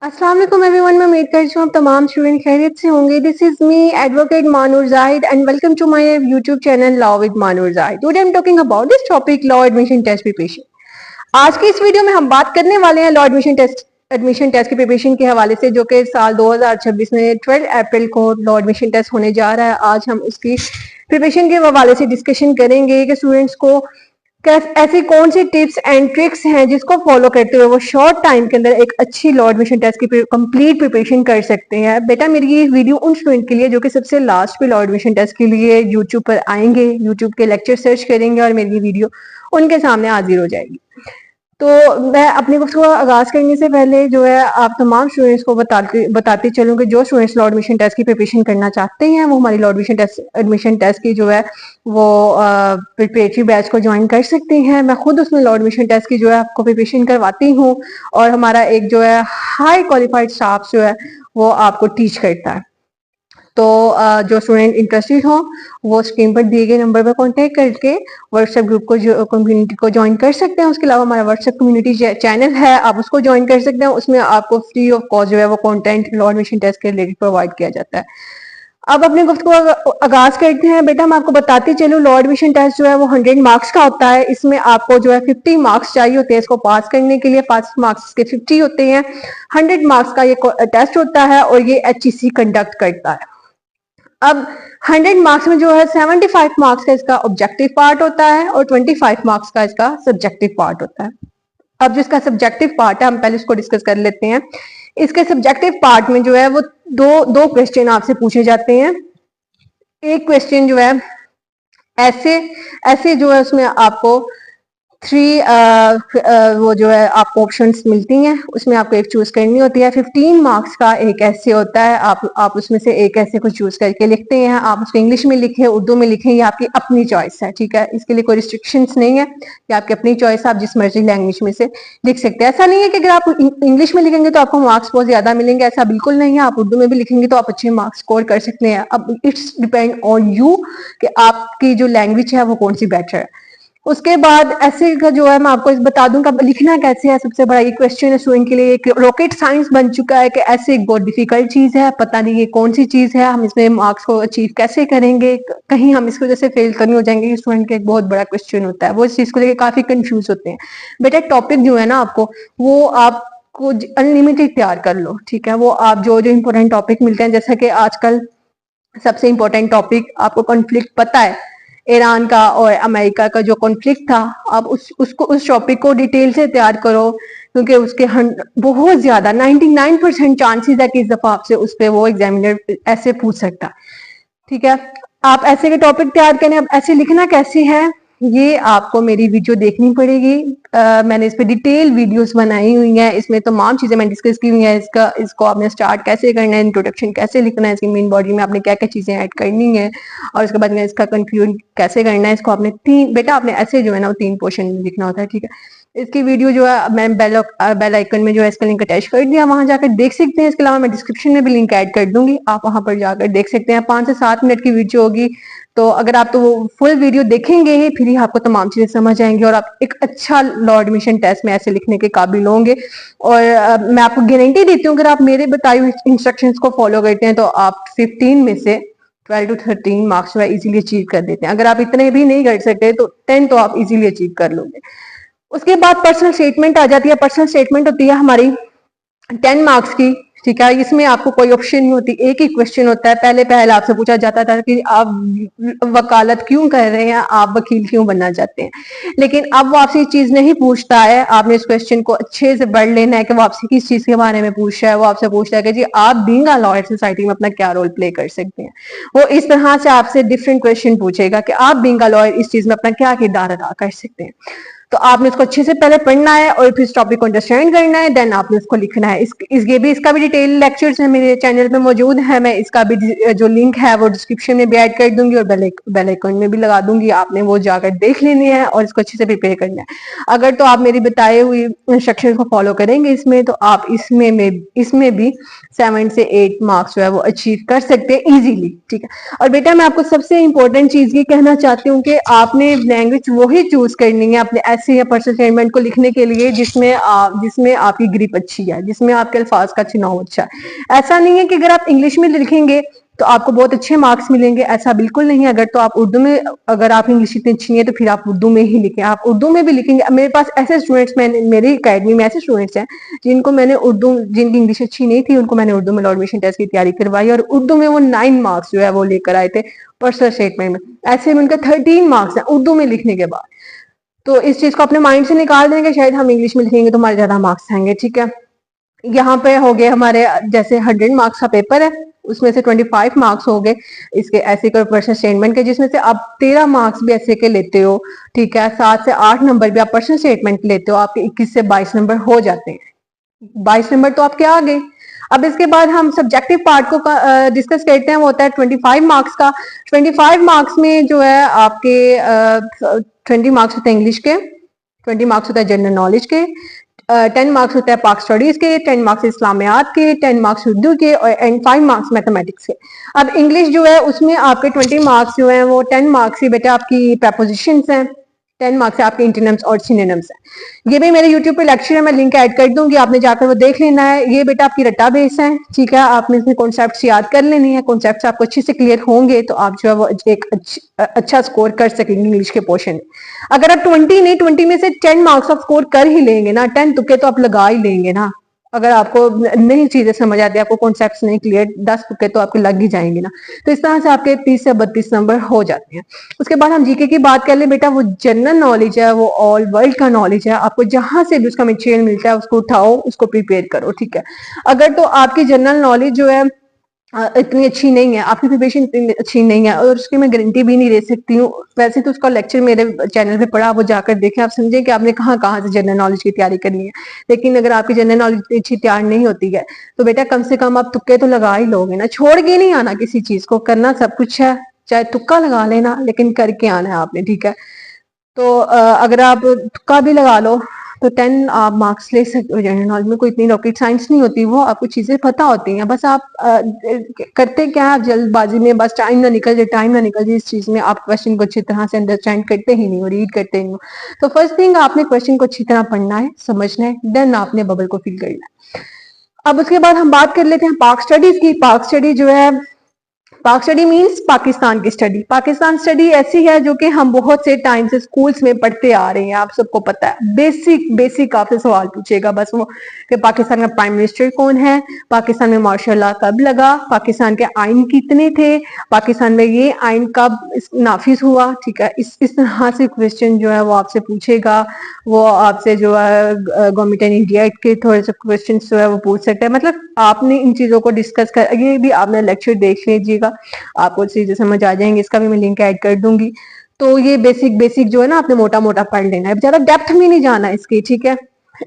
अस्सलाम वालेकुम एवरीवन। मैं उम्मीद करती हूँ आप तमाम स्टूडेंट खैरियत से होंगे। This is me advocate Manoor Zahid and welcome to my YouTube channel law with Manoor Zahid. Today I am talking about this topic law admission test preparation. आज की इस वीडियो में हम बात करने वाले हैं लॉ एडमिशन टेस्ट की प्रिपरेशन के हवाले से, जो कि साल 2026 में 12 अप्रैल को लॉ एडमिशन टेस्ट होने जा रहा है। आज हम उसकी प्रिपरेशन के हवाले से डिस्कशन करेंगे कि स्टूडेंट्स को ऐसी कौन सी टिप्स एंड ट्रिक्स हैं जिसको फॉलो करते हुए वो शॉर्ट टाइम के अंदर एक अच्छी लॉ एडमिशन टेस्ट की कंप्लीट प्रिपरेशन कर सकते हैं। बेटा, मेरी ये वीडियो उन स्टूडेंट के लिए जो कि सबसे लास्ट पे लॉ एडमिशन टेस्ट के लिए यूट्यूब पर आएंगे, यूट्यूब के लेक्चर सर्च करेंगे और मेरी वीडियो उनके सामने हाजिर हो जाएगी। तो मैं अपने को आगाज करने से पहले जो है आप तमाम स्टूडेंट्स को बताती चलूँ कि जो स्टूडेंट्स लॉ एडमिशन टेस्ट की प्रिपरेशन करना चाहते हैं वो हमारी लॉ एडमिशन टेस्ट की जो है वो प्रिपरेटरी बैच को ज्वाइन कर सकते हैं। मैं खुद उसमें लॉ एडमिशन टेस्ट की जो है आपको प्रिपरेशन करवाती हूँ और हमारा एक जो है हाई क्वालिफाइड स्टाफ जो है वो आपको टीच करता है। तो जो स्टूडेंट इंटरेस्टेड हो वो स्क्रीन पर दिए गए नंबर पर कांटेक्ट करके व्हाट्सएप ग्रुप को कम्युनिटी को ज्वाइन कर सकते हैं। उसके अलावा हमारा व्हाट्सएप कम्युनिटी चैनल है, आप उसको ज्वाइन कर सकते हैं। उसमें आपको फ्री ऑफ कॉस्ट जो है वो कंटेंट लॉ एडमिशन टेस्ट के रिलेटेड प्रोवाइड किया जाता है। अब अपने गुफ्तगू आगाज करते हैं। बेटा, मैं आपको बताती चलूँ, लॉ एडमिशन टेस्ट जो है वो 100 मार्क्स का होता है। इसमें आपको जो है 50 मार्क्स चाहिए होते हैं इसको पास करने के लिए। 5 मार्क्स के 50 होते हैं। 100 मार्क्स का ये टेस्ट होता है और ये HEC कंडक्ट करता है। अब 100 मार्क्स में जो है 75 मार्क्स का इसका ऑब्जेक्टिव पार्ट होता है और 25 मार्क्स का इसका सब्जेक्टिव पार्ट होता है। अब जिसका सब्जेक्टिव पार्ट है हम पहले इसको डिस्कस कर लेते हैं। इसके सब्जेक्टिव पार्ट में जो है वो दो क्वेश्चन आपसे पूछे जाते हैं। एक क्वेश्चन जो है ऐसे जो है उसमें आपको 3 वो जो है आपको ऑप्शंस मिलती हैं, उसमें आपको एक चूज करनी होती है। 15 मार्क्स का एक ऐसे होता है, आप उसमें से एक ऐसे को चूज करके लिखते हैं। आप उसको इंग्लिश में लिखें, उर्दू में लिखें, ये आपकी अपनी चॉइस है, ठीक है। इसके लिए कोई रिस्ट्रिक्शंस नहीं है, ये आपकी अपनी चॉइस है, आप जिस मर्जी लैंग्वेज में से लिख सकते हैं। ऐसा नहीं है कि अगर आप इंग्लिश में लिखेंगे तो आपको मार्क्स बहुत ज्यादा मिलेंगे, ऐसा बिल्कुल नहीं है। आप उर्दू में भी लिखेंगे तो आप अच्छे मार्क्स स्कोर कर सकते हैं। अब इट्स डिपेंड ऑन यू कि आपकी जो लैंग्वेज है वो कौन सी बेटर है। उसके बाद ऐसे का जो है मैं आपको बता दूं कि लिखना कैसे है। सबसे बड़ा ये क्वेश्चन है स्टूडेंट के लिए, एक रॉकेट साइंस बन चुका है कि ऐसे एक बहुत डिफिकल्ट चीज है, पता नहीं ये कौन सी चीज है, हम इसमें मार्क्स को अचीव कैसे करेंगे, कहीं हम इसकी वजह से फेल करने हो जाएंगे। स्टूडेंट का एक बहुत बड़ा क्वेश्चन होता है, वो इस चीज को लेकर काफी कंफ्यूज होते हैं। बेटा, टॉपिक जो है ना आपको वो आपको अनलिमिटेड तैयार कर लो, ठीक है। वो आप जो जो इंपॉर्टेंट टॉपिक मिलते हैं, जैसा कि आजकल सबसे इंपॉर्टेंट टॉपिक आपको कॉन्फ्लिक्ट पता है, ईरान का और अमेरिका का जो कॉन्फ्लिक्ट था, आप उस टॉपिक को डिटेल से तैयार करो, क्योंकि उसके बहुत ज्यादा 99% चांसेस है कि इस दफा आपसे उस पर वो एग्जामिनर ऐसे पूछ सकता, ठीक है। आप ऐसे के टॉपिक तैयार करें। अब ऐसे लिखना कैसे है ये आपको मेरी वीडियो देखनी पड़ेगी। मैंने इस पे डिटेल वीडियोस बनाई हुई हैं, इसमें तमाम चीजें मैंने डिस्कस की हुई हैं। इसको आपने स्टार्ट कैसे करना है, इंट्रोडक्शन कैसे लिखना है, इसकी मेन बॉडी में आपने क्या क्या चीजें ऐड करनी है, और उसके बाद में इसका कंक्लूजन कैसे करना है। इसको आपने बेटा आपने ऐसे जो है ना वो 3 पोर्शन में लिखना होता है, ठीक है। इसकी वीडियो जो है मैं बेल आइकन में जो है इसका लिंक अटैच कर दिया, वहां जाकर देख सकते हैं। इसके अलावा मैं डिस्क्रिप्शन में भी लिंक ऐड कर दूंगी, आप वहां पर जाकर देख सकते हैं। 5 से 7 मिनट की वीडियो होगी, तो अगर आप तो वो फुल वीडियो देखेंगे ही फिर ही आपको तमाम चीजें समझ आएंगी और आप एक अच्छा लॉ एडमिशन टेस्ट में ऐसे लिखने के काबिल होंगे। और मैं आपको गारंटी देती हूँ अगर आप मेरे बताए हुए इंस्ट्रक्शंस को फॉलो करते हैं तो आप 15 में से 12 to 13 मार्क्स जो है इजीली अचीव कर देते हैं। अगर आप इतने भी नहीं कर सकते तो 10 तो आप इजीली अचीव कर लोगे। उसके बाद पर्सनल स्टेटमेंट आ जाती है। पर्सनल स्टेटमेंट होती है हमारी 10 मार्क्स की, ठीक है। इसमें आपको कोई ऑप्शन नहीं होती, एक ही क्वेश्चन होता है। पहले आपसे पूछा जाता था कि आप वकालत क्यों कर रहे हैं, आप वकील क्यों बनना चाहते हैं, लेकिन अब वो आपसे ये चीज नहीं पूछता है। आपने इस क्वेश्चन को अच्छे से पढ़ लेना है कि वो आपसे किस चीज के बारे में पूछ रहा है। वो आपसे पूछता है कि जी आप बीइंग अ लॉयर सोसाइटी में अपना क्या रोल प्ले कर सकते हैं। वो इस तरह से आपसे डिफरेंट क्वेश्चन पूछेगा कि आप बीइंग अ लॉयर इस चीज में अपना क्या किरदार अदा कर सकते हैं। तो आपने उसको अच्छे से पहले पढ़ना है और फिर इस टॉपिक को अंडरस्टैंड करना है, देन आपने उसको लिखना है। इसका भी डिटेल लेक्चर्स है मेरे चैनल पे मौजूद है। मैं इसका भी जो लिंक है वो डिस्क्रिप्शन में भी ऐड कर दूंगी और बेल आइकन में भी लगा दूंगी। आपने वो जाकर देख लेनी है और इसको अच्छे से प्रिपेयर करना है। अगर तो आप मेरी बताए हुई इंस्ट्रक्शन को फॉलो करेंगे इसमें, तो आप इसमें भी 7 से 8 मार्क्स जो है वो अचीव कर सकते हैं इजीली, ठीक है। और बेटा मैं आपको सबसे इंपॉर्टेंट चीज ये कहना चाहती हूँ कि आपने लैंग्वेज वही चूज करनी है, अपने ऐसे है पर्सनल स्टेटमेंट को लिखने के लिए जिसमें आपकी ग्रिप अच्छी है, जिसमें आपके अल्फाज का चुनाव अच्छा है। ऐसा नहीं है कि अगर आप इंग्लिश में लिखेंगे तो आपको बहुत अच्छे मार्क्स मिलेंगे, ऐसा बिल्कुल नहीं है। अगर तो आप उर्दू में, अगर आप इंग्लिश इतनी अच्छी नहीं है तो फिर आप उर्दू में ही लिखें। आप उर्दू में भी लिखेंगे, मेरे पास ऐसे स्टूडेंट्स, मैंने मेरी अकेडमी में ऐसे स्टूडेंट्स हैं जिनको मैंने उर्दू, जिनकी इंग्लिश अच्छी नहीं थी उनको मैंने उर्दू में एडमिशन टेस्ट की तैयारी करवाई और उर्दू में वो 9 मार्क्स जो है वो लेकर आए थे पर्सनल स्टेटमेंट में। ऐसे में उनका 13 मार्क्स है उर्दू में लिखने के बाद। तो इस चीज को अपने माइंड से निकाल देंगे, शायद हम इंग्लिश में लिखेंगे तो हमारे ज्यादा मार्क्स आएंगे, ठीक है। यहाँ पे हो गए हमारे, जैसे 100 मार्क्स का पेपर है उसमें से 25 मार्क्स हो गए इसके ऐसे के पर्सनल स्टेटमेंट के, जिसमें से आप 13 मार्क्स भी ऐसे के लेते हो, ठीक है। 7 से 8 नंबर भी आप पर्सनल स्टेटमेंट लेते हो, आपके 21 से 22 नंबर हो जाते हैं। 22 नंबर तो आपके आ गए। अब इसके बाद हम सब्जेक्टिव पार्ट को डिस्कस करते हैं, वो होता है 25 मार्क्स का। 25 मार्क्स में जो है आपके 20 मार्क्स होते हैं इंग्लिश के, 20 मार्क्स होता है जनरल नॉलेज के, 10 मार्क्स होता है पाक स्टडीज के, 10 मार्क्स इस्लामियात के, 10 मार्क्स उर्दू के और एंड 5 मार्क्स मैथमेटिक्स के। अब इंग्लिश जो है उसमें आपके 20 मार्क्स जो है वो 10 मार्क्स ही बेटा आपकी प्रपोजिशंस हैं, 10 मार्क्स है आपके इंटोनिम्स और सिनोनिम्स है। ये भी मेरे यूट्यूब पे लेक्चर है, मैं लिंक ऐड कर दूंगी, आपने जाकर वो देख लेना है। ये बेटा आपकी रट्टा बेस है, ठीक है। आपने इसमें कॉन्सेप्ट्स याद कर लेनी है, कॉन्सेप्ट्स आपको अच्छे से क्लियर होंगे तो आप जो है वो एक अच्छा स्कोर कर सकेंगे इंग्लिश के पोर्शन में। अगर आप 20 नहीं, 20 में से 10 मार्क्स आप स्कोर कर ही लेंगे ना, 10 तुक्के तो आप लगा ही लेंगे ना। अगर आपको नहीं चीजें समझ आती, आपको कॉन्सेप्ट्स नहीं क्लियर, 10 तुक्के तो आपके लग ही जाएंगे ना। तो इस तरह से आपके 30 से 32 नंबर हो जाते हैं। उसके बाद हम जीके की बात कर ले बेटा, वो जनरल नॉलेज है, वो ऑल वर्ल्ड का नॉलेज है। आपको जहां से भी उसका मटेरियल मिलता है उसको उठाओ, उसको प्रिपेयर करो, ठीक है। अगर तो आपकी जनरल नॉलेज जो है इतनी अच्छी नहीं है, आपकी प्रिपरेशन इतनी अच्छी नहीं है और उसकी मैं गारंटी भी नहीं दे सकती हूँ। वैसे तो उसका लेक्चर मेरे चैनल पे पड़ा, वो जाकर देखें, आप समझें कि आपने कहाँ कहाँ से जनरल नॉलेज की तैयारी करनी है। लेकिन अगर आपकी जनरल नॉलेज इतनी अच्छी तैयार नहीं होती है तो बेटा कम से कम आप तुक्के तो लगा ही लोगे ना, छोड़ के नहीं आना किसी चीज को, करना सब कुछ है, चाहे तुक्का लगा लेना लेकिन करके आना है आपने, ठीक है। तो अगर आप तुक्का भी लगा लो तो 10 आप मार्क्स ले सकते हो जनरल नॉलेज में। कोई इतनी रॉकेट साइंस नहीं होती, वो आपको चीजें पता होती हैं, बस आप करते क्या है, आप जल्दबाजी में बस टाइम ना निकल जाए, टाइम ना निकल जाए इस चीज में आप क्वेश्चन को अच्छी तरह से अंडरस्टैंड करते ही नहीं हो, रीड करते नहीं हो। तो फर्स्ट थिंग आपने क्वेश्चन को अच्छी तरह पढ़ना है, समझना है, देन आपने बबल को फिल करना है। अब उसके बाद हम बात कर लेते हैं पाक स्टडीज की। पाक स्टडी जो है, पाक स्टडी मीन्स पाकिस्तान की स्टडी। पाकिस्तान स्टडी ऐसी है जो कि हम बहुत से टाइम से स्कूल्स में पढ़ते आ रहे हैं, आप सबको पता है। बेसिक आपसे सवाल पूछेगा बस वो कि पाकिस्तान का प्राइम मिनिस्टर कौन है, पाकिस्तान में मार्शल लॉ कब लगा, पाकिस्तान के आइन कितने थे, पाकिस्तान में ये आइन कब नाफिज हुआ, ठीक है। इस तरह से क्वेश्चन जो है वो आपसे पूछेगा। वो आपसे जो है गवर्नमेंट ऑफ इंडिया के थोड़े से क्वेश्चन जो है वो पूछ सकता है। मतलब आपने इन चीजों को डिस्कस कर, ये भी आपने लेक्चर देख लीजिएगा, आपको चीजें समझ आ जाएंगी, इसका भी मैं लिंक ऐड कर दूंगी। तो ये बेसिक जो है ना आपने मोटा मोटा पढ़ लेना है, ज्यादा डेप्थ में नहीं जाना इसकी, ठीक है।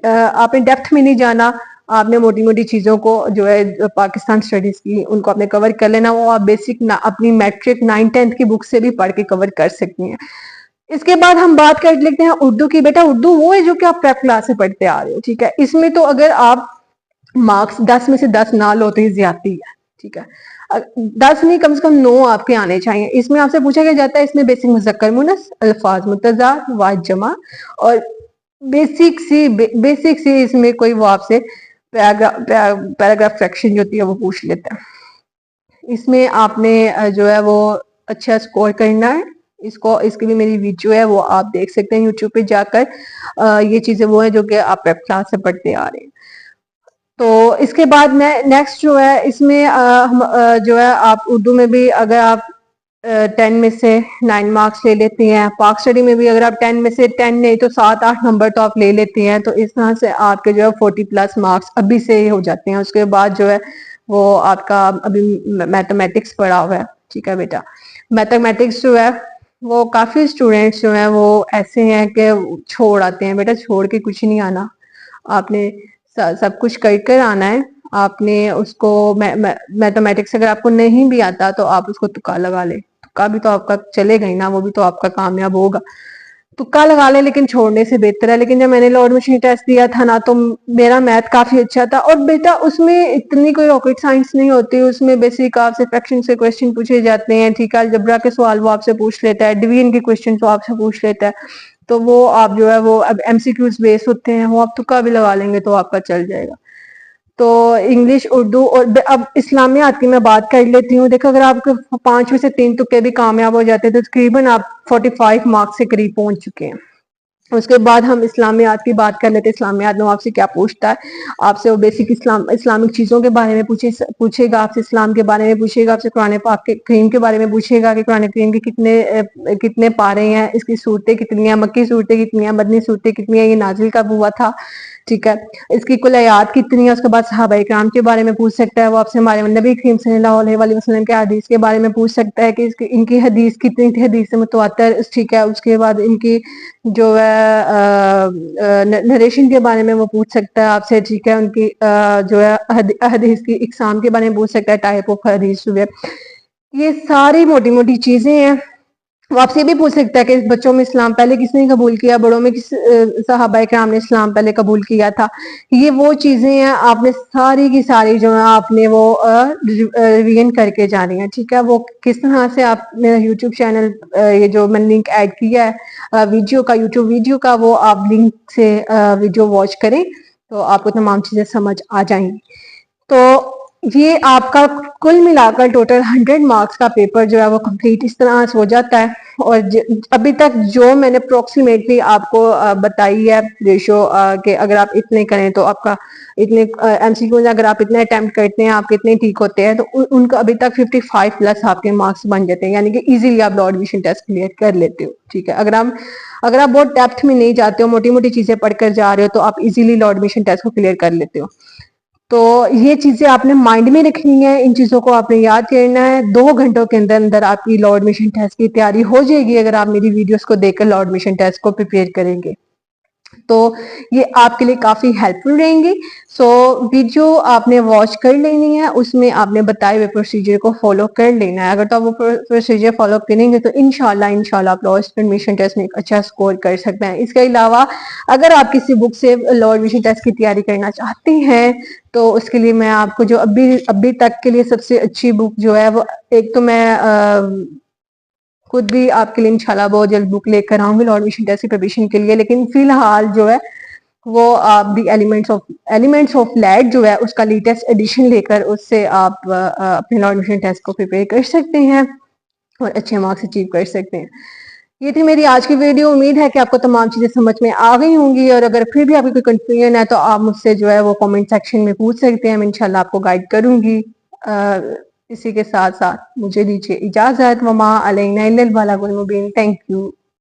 आपने डेप्थ में नहीं जाना, आपने मोटी मोटी चीजों को जो है पाकिस्तान स्टडीज की उनको आपने कवर कर लेना। वो आप बेसिक अपनी मैट्रिक 9-10 की बुक से भी पढ़ के कवर कर सकती हैं। इसके बाद हम बात कर लेते हैं उर्दू की। बेटा उर्दू वो है जो कि आप प्रेप क्लास से पढ़ते आ रहे हो, ठीक है। इसमें तो अगर आप मार्क्स 10 में से 10 ना लो तो ये ज्यादती है, ठीक है। 10 नहीं, कम से कम 9 आपके आने चाहिए। इसमें आपसे पूछा क्या जाता है, इसमें बेसिक मुज़क्कर मुनस, अल्फाज मुतज़ाद, वाहिद जमा और बेसिक सी इसमें कोई वो आपसे पैराग्राफ फ्रैक्शन जो होती है वो पूछ लेता है। इसमें आपने जो है वो अच्छा स्कोर करना है। इसकी भी मेरी वीडियो है, वो आप देख सकते हैं यूट्यूब पे जाकर। ये चीजें वो है जो कि आप प्रेप क्लास से पढ़ते आ रहे हैं। तो इसके बाद नेक्स्ट जो है इसमें हम जो है आप उर्दू में भी अगर आप 10 में से 9 मार्क्स ले लेती हैं, पाक स्टडी में भी अगर आप 10 में से 10 नहीं तो 7-8 नंबर तो आप ले लेती हैं। तो इस तरह से आपके जो है 40+ मार्क्स अभी से ही हो जाते हैं। उसके बाद जो है वो आपका अभी मैथमेटिक्स पढ़ा हुआ है, ठीक है बेटा। मैथमेटिक्स जो है वो काफी स्टूडेंट्स जो हैं वो ऐसे हैं कि छोड़ आते हैं। बेटा छोड़ के कुछ नहीं आना, आपने सब कुछ कर कर आना है। आपने उसको मैथमेटिक्स अगर आपको नहीं भी आता तो आप उसको तुक्का लगा ले, तुक्का भी तो आपका चलेगा ही ना, वो भी तो आपका कामयाब होगा। तुक्का लगा ले लेकिन छोड़ने से बेहतर है। लेकिन जब मैंने लॉर्ड मशीन टेस्ट दिया था ना तो मेरा मैथ काफी अच्छा था। और बेटा उसमें इतनी कोई रॉकेट साइंस नहीं होती, उसमें बेसिक आपसे फ्रैक्शन से क्वेश्चन पूछे जाते हैं, ठीक है। अलजेब्रा के सवाल वो आपसे पूछ लेता है, डिवीजन के क्वेश्चन वो आपसे पूछ लेता है। तो वो आप जो है वो अब एमसीक्यूज बेस होते हैं, वो आप तुक्का भी लगा लेंगे तो आपका चल जाएगा। तो इंग्लिश, उर्दू और अब इस्लामियात की मैं बात कर लेती हूँ। देखो अगर आपके 5 में से 3 तुक्के भी कामयाब हो जाते हैं तो तकरीबन आप 45 मार्क्स के करीब पहुंच चुके हैं। उसके बाद हम इस्लामियात की बात कर लेते हैं। इस्लामियात में आपसे क्या पूछता है, आपसे वो बेसिक इस्लामिक चीज़ों के बारे में पूछेगा, आपसे इस्लाम के बारे में पूछेगा, आपसे कुरान पाक के करीम के बारे में पूछेगा कि कुरान करीम के कितने पारे हैं, इसकी सूरतें कितनी हैं, मक्की सूरतें कितनी हैं, मदनी सूरतें कितनी हैं, ये नाजिल कब हुआ था, ठीक है, इसकी कुल आयात कितनी है। उसके बाद सहाबा इकराम के बारे में पूछ सकता है, वो आपसे हमारे नबी करीम सल्लल्लाहु अलैहि वसल्लम के हदीस के बारे में पूछ सकता है कि इनकी हदीस कितनी थी, हदीस मुतवातर, ठीक है। उसके बाद इनकी जो है नरेशन के बारे में वो पूछ सकता है आपसे, ठीक है। उनकी जो है हदीस की इकसाम के बारे में पूछ सकता है, टाइप ऑफ हदीस जो है। ये सारी मोटी मोटी चीजें हैं। वो आपसे ये भी पूछ सकता है कि बच्चों में इस्लाम पहले किसने कबूल किया, बड़ों में किस सहाबा किराम ने इस्लाम पहले कबूल किया था। ये वो चीजें हैं, आपने सारी की सारी जो है आपने वो रिवीजन करके जानी है, ठीक है। वो किस तरह से आप मेरा यूट्यूब चैनल, ये जो मैंने लिंक ऐड किया है वीडियो का, यूट्यूब वीडियो का, वो आप लिंक से वीडियो वॉच करें तो आपको तमाम चीजें समझ आ जाएंगी। तो ये आपका कुल मिलाकर टोटल 100 मार्क्स का पेपर जो है वो कंप्लीट इस तरह से हो जाता है। और अभी तक जो मैंने अप्रोक्सीमेटली आपको बताई है रेशो, कि अगर आप इतने करें तो आपका इतने एमसीक्यूज अगर आप इतने अटेम्प्ट करते हैं आपके इतने ठीक होते हैं, तो उनका अभी तक 55 प्लस आपके मार्क्स बन जाते हैं, यानी कि इजीली आप लॉ एडमिशन टेस्ट क्लियर कर लेते हो, ठीक है। अगर आप बहुत डेप्थ में नहीं जाते हो, मोटी मोटी चीजें पढ़कर जा रहे हो, तो आप इजीली लॉ एडमिशन टेस्ट को क्लियर कर लेते हो। तो ये चीजें आपने माइंड में रखनी है, इन चीजों को आपने याद करना है। 2 घंटों के अंदर अंदर आपकी लॉ एडमिशन टेस्ट की तैयारी हो जाएगी अगर आप मेरी वीडियोस को देखकर लॉ एडमिशन टेस्ट को प्रिपेयर करेंगे, तो ये आपके लिए काफी हेल्पफुल रहेंगी। सो वीडियो आपने वॉच कर लेनी है, उसमें आपने बताए हुए प्रोसीजर को फॉलो कर लेना है। अगर तो आप वो प्रोसीजर फॉलो करेंगे तो इंशाल्लाह आप लॉ एडमिशन टेस्ट में एक अच्छा स्कोर कर सकते हैं। इसके अलावा अगर आप किसी बुक से लॉ एडमिशन टेस्ट की तैयारी करना चाहते हैं तो उसके लिए मैं आपको जो अभी तक के लिए सबसे अच्छी बुक जो है वो, एक तो मैं खुद भी आपके लिए इंशाल्लाह बहुत जल्द बुक लेकर आऊंगी लॉ एडमिशन टेस्ट की प्रिपरेशन के लिए, लेकिन फिलहाल जो है वो आप दी एलिमेंट्स ऑफ लैट जो है उसका लेटेस्ट एडिशन लेकर उससे आप अपने लॉ एडमिशन टेस्ट को प्रिपेयर कर सकते हैं और अच्छे मार्क्स अचीव कर सकते हैं। ये थी मेरी आज की वीडियो। उम्मीद है कि आपको तमाम चीजें समझ में आ गई होंगी, और अगर फिर भी आपको कोई कंफ्यूजन है तो आप मुझसे जो है वो कमेंट सेक्शन में पूछ सकते हैं, मैं इंशाल्लाह आपको गाइड करूंगी। इसी के साथ साथ मुझे दीजिए इजाजत। वमा अलैना इल्लल बलागुल मुबीन। Thank you.